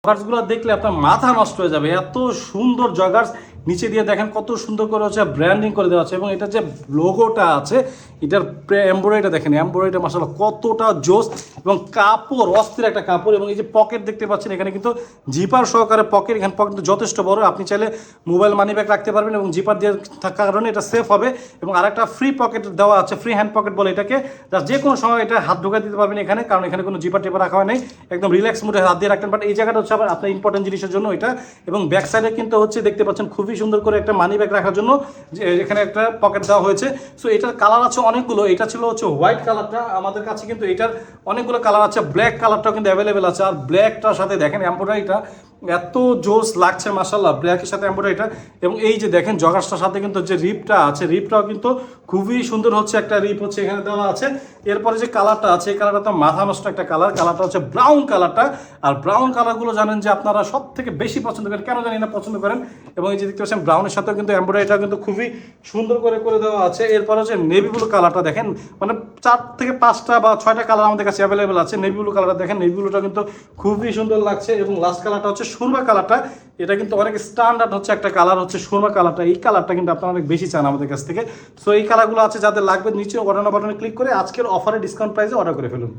জগার্সগুলো দেখলে আপনার মাথা নষ্ট হয়ে যাবে, এত সুন্দর জগার্স। নিচে দিয়ে দেখেন কত সুন্দর করে হচ্ছে ব্র্যান্ডিং করে দেওয়া আছে এবং এটা যে লোগোটা আছে এটার এমব্রয়ডারিটা দেখেন, এমব্রয়ডারিটা মাশাআল্লাহ কতটা জোস এবং কাপড় অস্থির একটা কাপড়। এবং এই যে পকেট দেখতে পাচ্ছেন এখানে কিন্তু জিপার সহকারে পকেট, এখানে পকেট যথেষ্ট বড়, আপনি চাইলে মোবাইল মানি ব্যাগ রাখতে পারবেন এবং জিপার দিয়ে থাকার কারণে এটা সেফ হবে। এবং আরেকটা ফ্রি পকেট দেওয়া আছে, ফ্রি হ্যান্ড পকেট বলে এটাকে, যে কোনো সময় এটা হাত ঢোকা দিতে পারবেন এখানে, কারণ এখানে কোনো জিপার টিপার রাখা হয় নাই, একদম রিল্যাক্স মুডে হাত দিয়ে রাখতেন। বাট এই জায়গাটা হচ্ছে আবার আপনার ইম্পর্টেন্ট জিনিসের জন্য এটা। এবং ব্যাক সাইডে কিন্তু হচ্ছে দেখতে পাচ্ছেন খুবই সুন্দর করে একটা মানি ব্যাগ রাখার জন্য এখানে একটা পকেট দেওয়া হয়েছে। সো এটার কালার আছে অনেকগুলো, এটা ছিল হচ্ছে হোয়াইট কালারটা, আমাদের কাছে কিন্তু এটার অনেকগুলো কালার আছে, ব্ল্যাক কালারটাও কিন্তু অ্যাভেলেবেল আছে। আর ব্ল্যাকটার সাথে দেখেন এমব্রয়ডারিটা এত জোস লাগছে মাশাআল্লাহ ব্ল্যাকের সাথে এমব্রয়ডারিটা। এবং এই যে দেখেন জগার্সটার সাথে কিন্তু যে রিপটা আছে, রিপটাও কিন্তু খুবই সুন্দর হচ্ছে, একটা রিপ হচ্ছে এখানে দেওয়া আছে। এরপরে যে কালারটা আছে এই কালারটা তো মাথা নষ্ট একটা কালার, কালারটা হচ্ছে ব্রাউন কালারটা। আর ব্রাউন কালারগুলো জানেন যে আপনারা সব থেকে বেশি পছন্দ করেন, কেন জানি না পছন্দ করেন। এবং এই যে দেখতে পাচ্ছেন ব্রাউনের সাথেও কিন্তু এমব্রয়ডারিটা কিন্তু খুবই সুন্দর করে করে দেওয়া আছে। এরপর হচ্ছে নেভি ব্লু কালারটা দেখেন, মানে 4 থেকে 5টা বা 6টা কালার আমাদের কাছে অ্যাভেলেবেল আছে। নেভি ব্লু কালারটা দেখেন, নেভি ব্লুটা কিন্তু খুবই সুন্দর লাগছে। এবং লাস্ট কালারটা হচ্ছে সুরমা কালারটা, এটা কিন্তু অনেক স্ট্যান্ডার্ড হচ্ছে একটা কালার হচ্ছে সুরমা কালারটা। এই কালারটা কিন্তু আপনারা অনেক বেশি চান আমাদের কাছ থেকে। সো এই কালারগুলো আছে যাদের লাগবে নিচে অর্ডার বাটনে ক্লিক করে আজকের অফারে ডিসকাউন্ট প্রাইসে অর্ডার করে ফেলুন।